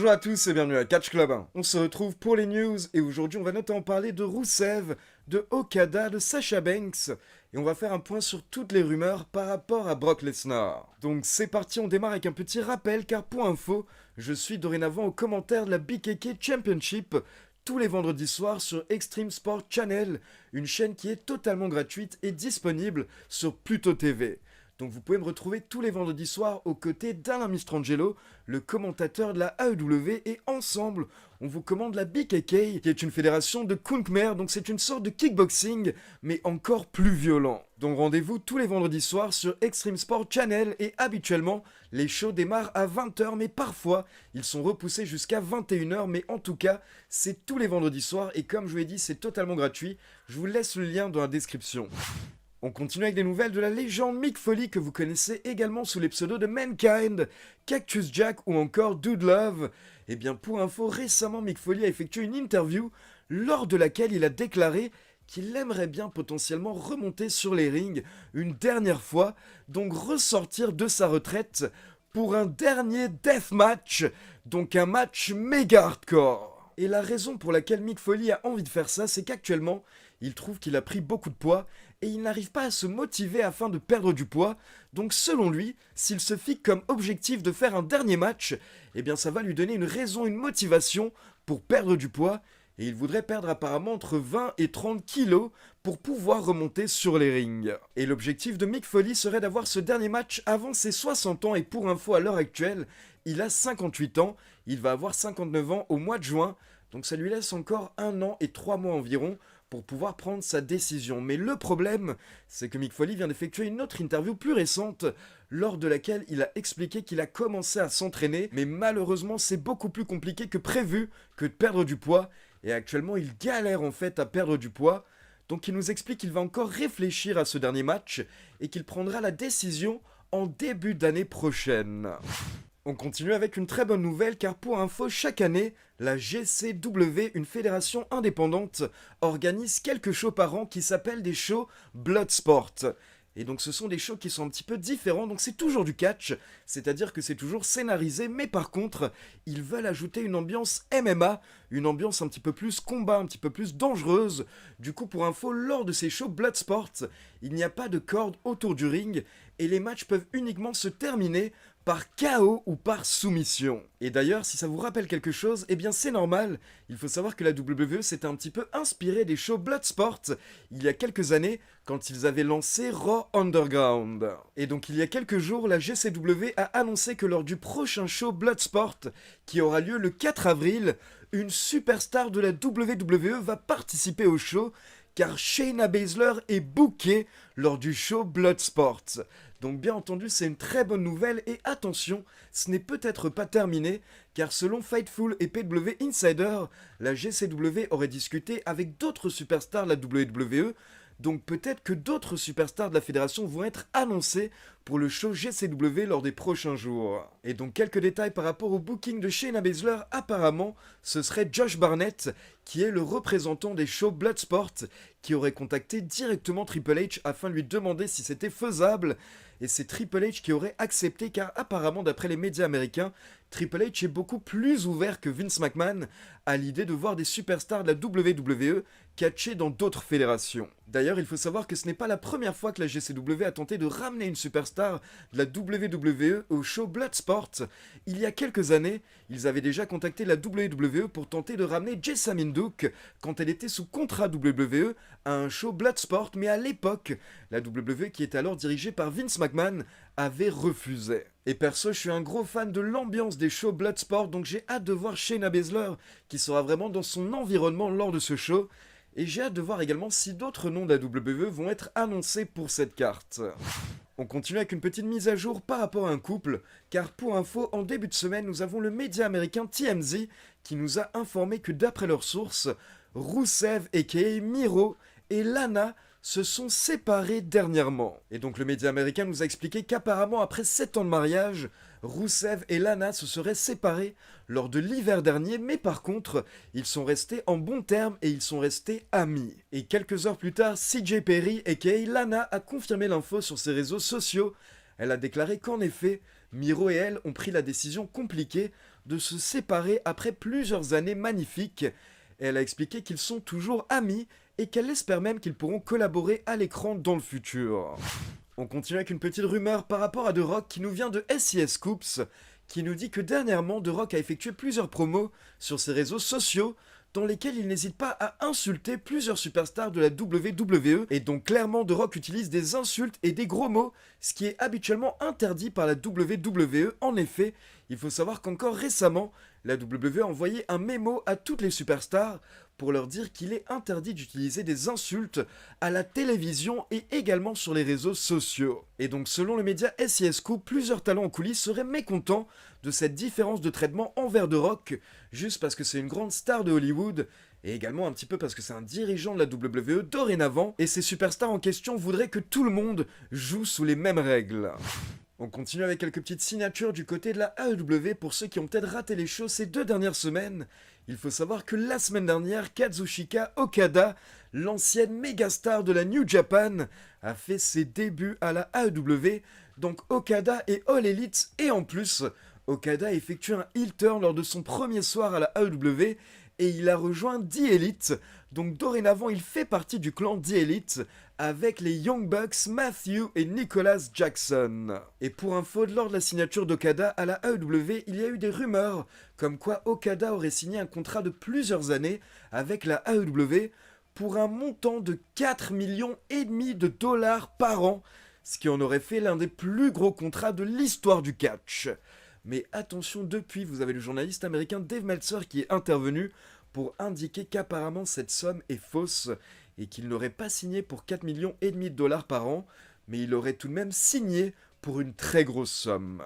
Bonjour à tous et bienvenue à Catch Club. On se retrouve pour les news et aujourd'hui on va notamment parler de Rusev, de Okada, de Sasha Banks et on va faire un point sur toutes les rumeurs par rapport à Brock Lesnar. Donc c'est parti, on démarre avec un petit rappel car pour info, je suis dorénavant aux commentaires de la BKK Championship tous les vendredis soirs sur Extreme Sport Channel, une chaîne qui est totalement gratuite et disponible sur Pluto TV. Donc vous pouvez me retrouver tous les vendredis soirs aux côtés d'Alain Mistrangelo, le commentateur de la AEW, et ensemble, on vous commande la BKK, qui est une fédération de Kunkmer, donc c'est une sorte de kickboxing, mais encore plus violent. Donc rendez-vous tous les vendredis soirs sur Extreme Sport Channel, et habituellement, les shows démarrent à 20h, mais parfois, ils sont repoussés jusqu'à 21h, mais en tout cas, c'est tous les vendredis soirs, et comme je vous l'ai dit, c'est totalement gratuit. Je vous laisse le lien dans la description. On continue avec des nouvelles de la légende Mick Foley que vous connaissez également sous les pseudos de Mankind, Cactus Jack ou encore Dude Love. Et bien pour info, récemment Mick Foley a effectué une interview lors de laquelle il a déclaré qu'il aimerait bien potentiellement remonter sur les rings une dernière fois, donc ressortir de sa retraite pour un dernier deathmatch, donc un match méga hardcore. Et la raison pour laquelle Mick Foley a envie de faire ça, c'est qu'actuellement, il trouve qu'il a pris beaucoup de poids et il n'arrive pas à se motiver afin de perdre du poids. Donc selon lui, s'il se fixe comme objectif de faire un dernier match, eh bien ça va lui donner une raison, une motivation pour perdre du poids. Et il voudrait perdre apparemment entre 20 et 30 kilos pour pouvoir remonter sur les rings. Et l'objectif de Mick Foley serait d'avoir ce dernier match avant ses 60 ans. Et pour info, à l'heure actuelle, il a 58 ans. Il va avoir 59 ans au mois de juin. Donc ça lui laisse encore 1 an et 3 mois environ pour pouvoir prendre sa décision. Mais le problème, c'est que Mick Foley vient d'effectuer une autre interview plus récente, lors de laquelle il a expliqué qu'il a commencé à s'entraîner, mais malheureusement c'est beaucoup plus compliqué que prévu que de perdre du poids, et actuellement il galère en fait à perdre du poids, donc il nous explique qu'il va encore réfléchir à ce dernier match, et qu'il prendra la décision en début d'année prochaine. On continue avec une très bonne nouvelle car pour info, chaque année, la GCW, une fédération indépendante, organise quelques shows par an qui s'appellent des shows Bloodsport. Et donc ce sont des shows qui sont un petit peu différents, donc c'est toujours du catch, c'est-à-dire que c'est toujours scénarisé, mais par contre, ils veulent ajouter une ambiance MMA, une ambiance un petit peu plus combat, un petit peu plus dangereuse. Du coup, pour info, lors de ces shows Bloodsport, il n'y a pas de corde autour du ring, et les matchs peuvent uniquement se terminer par KO ou par soumission. Et d'ailleurs, si ça vous rappelle quelque chose, eh bien c'est normal, il faut savoir que la WWE s'était un petit peu inspirée des shows Bloodsport il y a quelques années, quand ils avaient lancé Raw Underground. Et donc il y a quelques jours, la GCW a annoncé que lors du prochain show Bloodsport, qui aura lieu le 4 avril, une superstar de la WWE va participer au show, car Shayna Baszler est bookée lors du show Bloodsport. Donc bien entendu, c'est une très bonne nouvelle et attention, ce n'est peut-être pas terminé, car selon Fightful et PW Insider, la GCW aurait discuté avec d'autres superstars de la WWE, donc peut-être que d'autres superstars de la fédération vont être annoncés pour le show GCW lors des prochains jours. Et donc quelques détails par rapport au booking de Shayna Baszler, apparemment ce serait Josh Barnett qui est le représentant des shows Bloodsport qui aurait contacté directement Triple H afin de lui demander si c'était faisable, et c'est Triple H qui aurait accepté car apparemment d'après les médias américains, Triple H est beaucoup plus ouvert que Vince McMahon à l'idée de voir des superstars de la WWE catchés dans d'autres fédérations. D'ailleurs, il faut savoir que ce n'est pas la première fois que la GCW a tenté de ramener une superstar de la WWE au show Bloodsport. Il y a quelques années, ils avaient déjà contacté la WWE pour tenter de ramener Jessamine Duke quand elle était sous contrat WWE à un show Bloodsport, mais à l'époque, la WWE, qui était alors dirigée par Vince McMahon, avait refusé. Et perso, je suis un gros fan de l'ambiance des shows Bloodsport, donc j'ai hâte de voir Shayna Baszler qui sera vraiment dans son environnement lors de ce show. Et j'ai hâte de voir également si d'autres noms de la WWE vont être annoncés pour cette carte. On continue avec une petite mise à jour par rapport à un couple, car pour info, en début de semaine, nous avons le média américain TMZ qui nous a informé que d'après leurs sources, Rusev aka Miro et Lana se sont séparés dernièrement. Et donc le média américain nous a expliqué qu'apparemment après 7 ans de mariage, Rusev et Lana se seraient séparés lors de l'hiver dernier, mais par contre, ils sont restés en bons termes et ils sont restés amis. Et quelques heures plus tard, CJ Perry aka Lana a confirmé l'info sur ses réseaux sociaux. Elle a déclaré qu'en effet, Miro et elle ont pris la décision compliquée de se séparer après plusieurs années magnifiques. Et elle a expliqué qu'ils sont toujours amis et qu'elle espère même qu'ils pourront collaborer à l'écran dans le futur. On continue avec une petite rumeur par rapport à The Rock qui nous vient de SIS Scoops, qui nous dit que dernièrement The Rock a effectué plusieurs promos sur ses réseaux sociaux dans lesquels il n'hésite pas à insulter plusieurs superstars de la WWE, et donc clairement The Rock utilise des insultes et des gros mots, ce qui est habituellement interdit par la WWE. En effet, il faut savoir qu'encore récemment, la WWE a envoyé un mémo à toutes les superstars pour leur dire qu'il est interdit d'utiliser des insultes à la télévision et également sur les réseaux sociaux. Et donc selon le média SIS Scoop, plusieurs talents en coulisses seraient mécontents de cette différence de traitement envers The Rock, juste parce que c'est une grande star de Hollywood, et également un petit peu parce que c'est un dirigeant de la WWE dorénavant, et ces superstars en question voudraient que tout le monde joue sous les mêmes règles. On continue avec quelques petites signatures du côté de la AEW pour ceux qui ont peut-être raté les shows ces 2 dernières semaines. Il faut savoir que la semaine dernière, Kazuchika Okada, l'ancienne méga star de la New Japan, a fait ses débuts à la AEW. Donc Okada est All Elite et en plus, Okada a effectué un heel turn lors de son premier soir à la AEW et il a rejoint The Elite. Donc dorénavant, il fait partie du clan The Elite avec les Young Bucks, Matthew et Nicholas Jackson. Et pour info, lors de la signature d'Okada à la AEW, il y a eu des rumeurs comme quoi Okada aurait signé un contrat de plusieurs années avec la AEW pour un montant de 4,5 millions de dollars par an, ce qui en aurait fait l'un des plus gros contrats de l'histoire du catch. Mais attention, depuis, vous avez le journaliste américain Dave Meltzer qui est intervenu pour indiquer qu'apparemment cette somme est fausse et qu'il n'aurait pas signé pour 4,5 millions de dollars par an, mais il aurait tout de même signé pour une très grosse somme.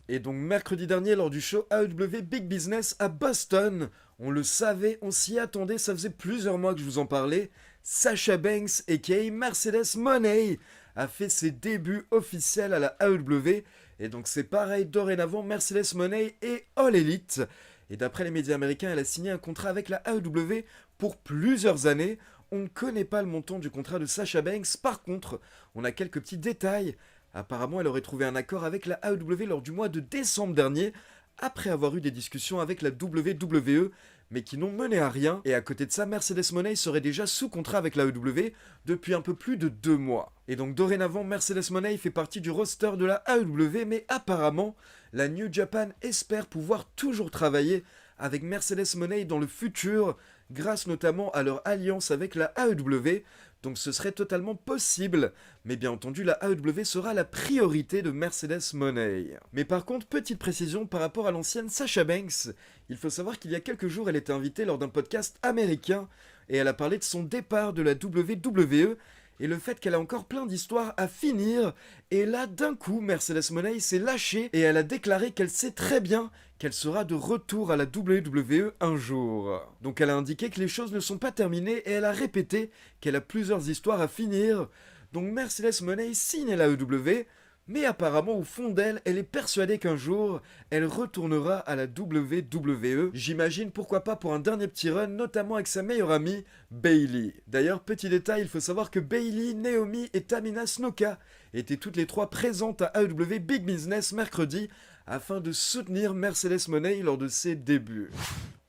Et donc mercredi dernier, lors du show AEW Big Business à Boston, on le savait, on s'y attendait, ça faisait plusieurs mois que je vous en parlais, Sasha Banks aka Mercedes Moné a fait ses débuts officiels à la AEW, et donc c'est pareil, dorénavant Mercedes Moné est All Elite. Et d'après les médias américains, elle a signé un contrat avec la AEW pour plusieurs années. On ne connaît pas le montant du contrat de Sasha Banks, par contre, on a quelques petits détails. Apparemment, elle aurait trouvé un accord avec la AEW lors du mois de décembre dernier, après avoir eu des discussions avec la WWE, mais qui n'ont mené à rien. Et à côté de ça, Mercedes Moné serait déjà sous contrat avec la AEW depuis un peu plus de 2 mois. Et donc dorénavant, Mercedes Moné fait partie du roster de la AEW, mais apparemment, la New Japan espère pouvoir toujours travailler avec Mercedes Moné dans le futur, grâce notamment à leur alliance avec la AEW, donc ce serait totalement possible, mais bien entendu la AEW sera la priorité de Mercedes Moné. Mais par contre, petite précision par rapport à l'ancienne Sasha Banks, il faut savoir qu'il y a quelques jours elle était invitée lors d'un podcast américain, et elle a parlé de son départ de la WWE, et le fait qu'elle a encore plein d'histoires à finir, et là d'un coup Mercedes Moné s'est lâchée et elle a déclaré qu'elle sait très bien qu'elle sera de retour à la WWE un jour. Donc elle a indiqué que les choses ne sont pas terminées et elle a répété qu'elle a plusieurs histoires à finir. Donc Mercedes Moné signe la AEW, mais apparemment au fond d'elle, elle est persuadée qu'un jour, elle retournera à la WWE. J'imagine pourquoi pas pour un dernier petit run, notamment avec sa meilleure amie, Bayley. D'ailleurs, petit détail, il faut savoir que Bayley, Naomi et Tamina Snuka étaient toutes les 3 présentes à AEW Big Business mercredi afin de soutenir Mercedes Moné lors de ses débuts.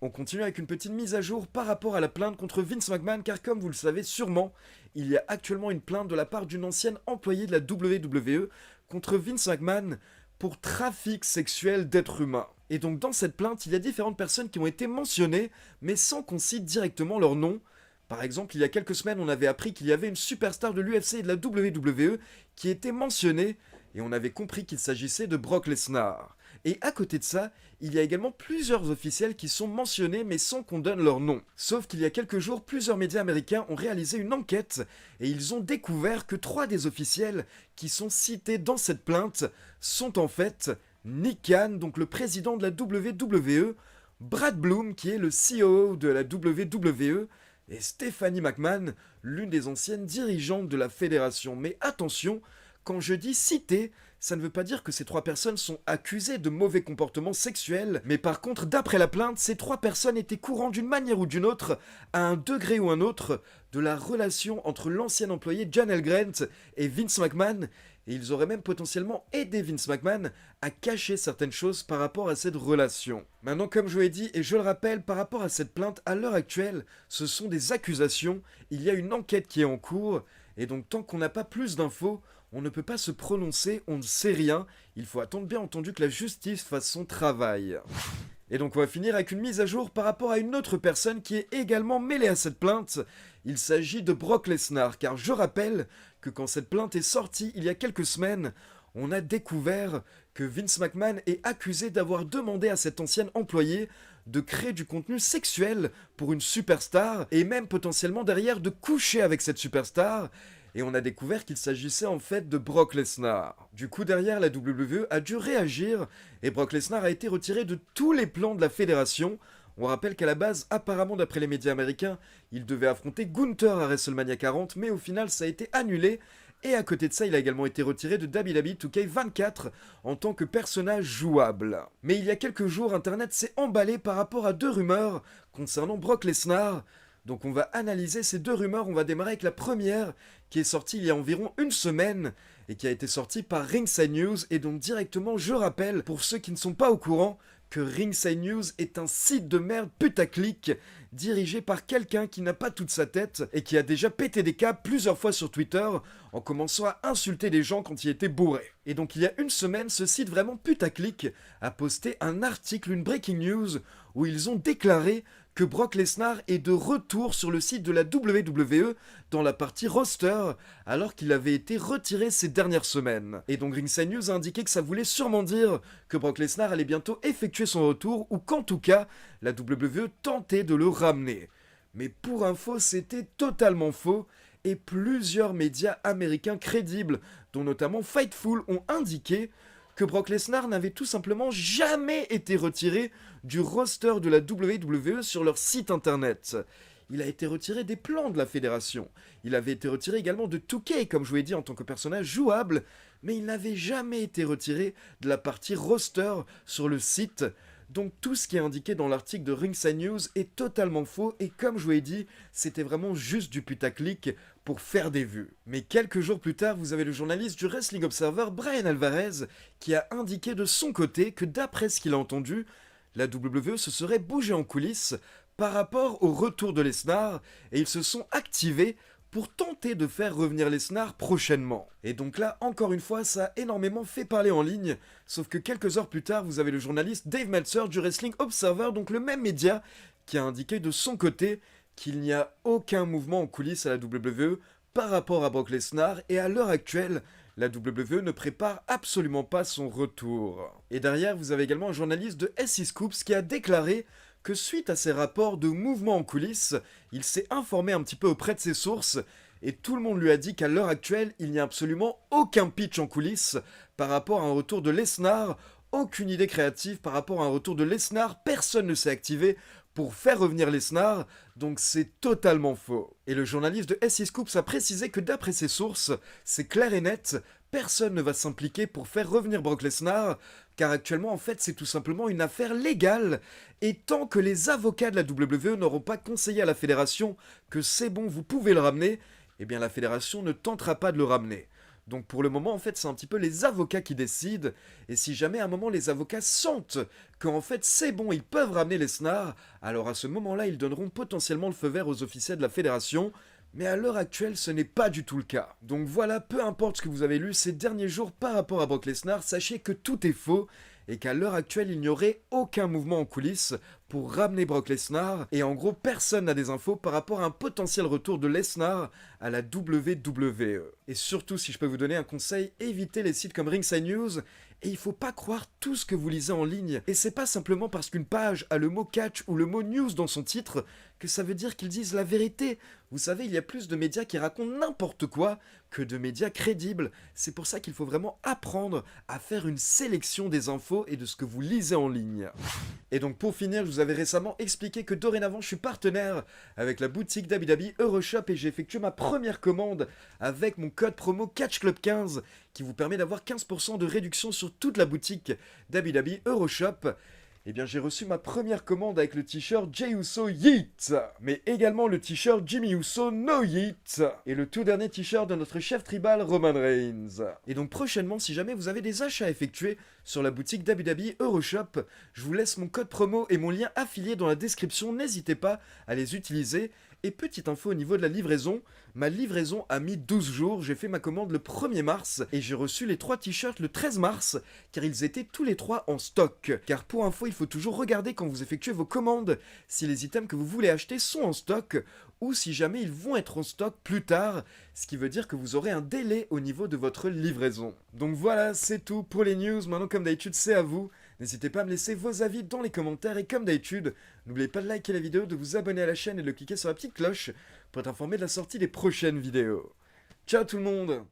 On continue avec une petite mise à jour par rapport à la plainte contre Vince McMahon, car comme vous le savez sûrement, il y a actuellement une plainte de la part d'une ancienne employée de la WWE contre Vince McMahon pour trafic sexuel d'êtres humains. Et donc dans cette plainte, il y a différentes personnes qui ont été mentionnées, mais sans qu'on cite directement leur nom. Par exemple, il y a quelques semaines, on avait appris qu'il y avait une superstar de l'UFC et de la WWE qui était mentionnée, et on avait compris qu'il s'agissait de Brock Lesnar. Et à côté de ça, il y a également plusieurs officiels qui sont mentionnés mais sans qu'on donne leur nom. Sauf qu'il y a quelques jours, plusieurs médias américains ont réalisé une enquête et ils ont découvert que 3 des officiels qui sont cités dans cette plainte sont en fait Nick Khan, donc le président de la WWE, Brad Bloom qui est le COO de la WWE, et Stephanie McMahon, l'une des anciennes dirigeantes de la fédération. Mais attention, quand je dis cité, ça ne veut pas dire que ces 3 personnes sont accusées de mauvais comportements sexuels, mais par contre, d'après la plainte, ces 3 personnes étaient courants d'une manière ou d'une autre, à un degré ou un autre, de la relation entre l'ancien employé Janelle Grant et Vince McMahon, et ils auraient même potentiellement aidé Vince McMahon à cacher certaines choses par rapport à cette relation. Maintenant, comme je vous l'ai dit, et je le rappelle, par rapport à cette plainte, à l'heure actuelle, ce sont des accusations, il y a une enquête qui est en cours, et donc tant qu'on n'a pas plus d'infos, on ne peut pas se prononcer, on ne sait rien, il faut attendre bien entendu que la justice fasse son travail. Et donc on va finir avec une mise à jour par rapport à une autre personne qui est également mêlée à cette plainte. Il s'agit de Brock Lesnar, car je rappelle que quand cette plainte est sortie il y a quelques semaines, on a découvert que Vince McMahon est accusé d'avoir demandé à cet ancien employé de créer du contenu sexuel pour une superstar, et même potentiellement derrière de coucher avec cette superstar. Et on a découvert qu'il s'agissait en fait de Brock Lesnar. Du coup, derrière, la WWE a dû réagir, et Brock Lesnar a été retiré de tous les plans de la fédération. On rappelle qu'à la base, apparemment d'après les médias américains, il devait affronter Gunther à WrestleMania 40, mais au final ça a été annulé, et à côté de ça, il a également été retiré de WWE 2K24 en tant que personnage jouable. Mais il y a quelques jours, Internet s'est emballé par rapport à 2 rumeurs concernant Brock Lesnar. Donc on va analyser ces 2 rumeurs, on va démarrer avec la première qui est sortie il y a environ une semaine et qui a été sortie par Ringside News. Et donc directement, je rappelle, pour ceux qui ne sont pas au courant, que Ringside News est un site de merde putaclic dirigé par quelqu'un qui n'a pas toute sa tête et qui a déjà pété des câbles plusieurs fois sur Twitter en commençant à insulter les gens quand il était bourré. Et donc il y a une semaine, ce site vraiment putaclic a posté un article, une breaking news, où ils ont déclaré que Brock Lesnar est de retour sur le site de la WWE dans la partie roster, alors qu'il avait été retiré ces dernières semaines. Et donc Ringside News a indiqué que ça voulait sûrement dire que Brock Lesnar allait bientôt effectuer son retour, ou qu'en tout cas, la WWE tentait de le ramener. Mais pour info, c'était totalement faux, et plusieurs médias américains crédibles, dont notamment Fightful, ont indiqué que Brock Lesnar n'avait tout simplement jamais été retiré du roster de la WWE sur leur site internet. Il a été retiré des plans de la fédération. Il avait été retiré également de 2K, comme je vous l'ai dit, en tant que personnage jouable, mais il n'avait jamais été retiré de la partie roster sur le site. Donc tout ce qui est indiqué dans l'article de Ringside News est totalement faux, et comme je vous l'ai dit, c'était vraiment juste du putaclic pour faire des vues. Mais quelques jours plus tard, vous avez le journaliste du Wrestling Observer, Brian Alvarez, qui a indiqué de son côté que d'après ce qu'il a entendu, la WWE se serait bougée en coulisses par rapport au retour de Lesnar, et ils se sont activés pour tenter de faire revenir Lesnar prochainement. Et donc là, encore une fois, ça a énormément fait parler en ligne, sauf que quelques heures plus tard, vous avez le journaliste Dave Meltzer du Wrestling Observer, donc le même média, qui a indiqué de son côté qu'il n'y a aucun mouvement en coulisses à la WWE par rapport à Brock Lesnar, et à l'heure actuelle, la WWE ne prépare absolument pas son retour. Et derrière, vous avez également un journaliste de SC Scoops qui a déclaré que suite à ces rapports de mouvements en coulisses, il s'est informé un petit peu auprès de ses sources, et tout le monde lui a dit qu'à l'heure actuelle, il n'y a absolument aucun pitch en coulisses par rapport à un retour de Lesnar, aucune idée créative par rapport à un retour de Lesnar, personne ne s'est activé pour faire revenir Lesnar, donc c'est totalement faux. Et le journaliste de SC Scoops a précisé que d'après ses sources, c'est clair et net, personne ne va s'impliquer pour faire revenir Brock Lesnar, car actuellement en fait c'est tout simplement une affaire légale, et tant que les avocats de la WWE n'auront pas conseillé à la fédération que c'est bon, vous pouvez le ramener, eh bien la fédération ne tentera pas de le ramener. Donc pour le moment, en fait, c'est un petit peu les avocats qui décident, et si jamais à un moment les avocats sentent qu'en fait c'est bon, ils peuvent ramener Lesnar, alors à ce moment-là, ils donneront potentiellement le feu vert aux officiels de la fédération, mais à l'heure actuelle, ce n'est pas du tout le cas. Donc voilà, peu importe ce que vous avez lu ces derniers jours par rapport à Brock Lesnar, sachez que tout est faux, et qu'à l'heure actuelle, il n'y aurait aucun mouvement en coulisses pour ramener Brock Lesnar, et en gros, personne n'a des infos par rapport à un potentiel retour de Lesnar à la WWE. Et surtout, si je peux vous donner un conseil, évitez les sites comme Ringside News, et il faut pas croire tout ce que vous lisez en ligne. Et c'est pas simplement parce qu'une page a le mot catch ou le mot news dans son titre que ça veut dire qu'ils disent la vérité. Vous savez, il y a plus de médias qui racontent n'importe quoi que de médias crédibles. C'est pour ça qu'il faut vraiment apprendre à faire une sélection des infos et de ce que vous lisez en ligne. Et donc pour finir, je vous vous avez récemment expliqué que dorénavant je suis partenaire avec la boutique d'Abu Dhabi Euroshop et j'ai effectué ma première commande avec mon code promo CatchClub15 qui vous permet d'avoir 15% de réduction sur toute la boutique d'Abu Dhabi Euroshop. Eh bien, j'ai reçu ma première commande avec le t-shirt Jey Uso Yeet, mais également le t-shirt Jimmy Uso No Yeet, et le tout dernier t-shirt de notre chef tribal Roman Reigns. Et donc prochainement, si jamais vous avez des achats à effectuer sur la boutique d'Abu Dhabi Euroshop, je vous laisse mon code promo et mon lien affilié dans la description, n'hésitez pas à les utiliser. Et petite info au niveau de la livraison, ma livraison a mis 12 jours, j'ai fait ma commande le 1er mars et j'ai reçu les 3 t-shirts le 13 mars car ils étaient tous les 3 en stock. Car pour info, il faut toujours regarder quand vous effectuez vos commandes si les items que vous voulez acheter sont en stock ou si jamais ils vont être en stock plus tard, ce qui veut dire que vous aurez un délai au niveau de votre livraison. Donc voilà, c'est tout pour les news, maintenant comme d'habitude c'est à vous. N'hésitez pas à me laisser vos avis dans les commentaires et comme d'habitude, n'oubliez pas de liker la vidéo, de vous abonner à la chaîne et de cliquer sur la petite cloche pour être informé de la sortie des prochaines vidéos. Ciao tout le monde!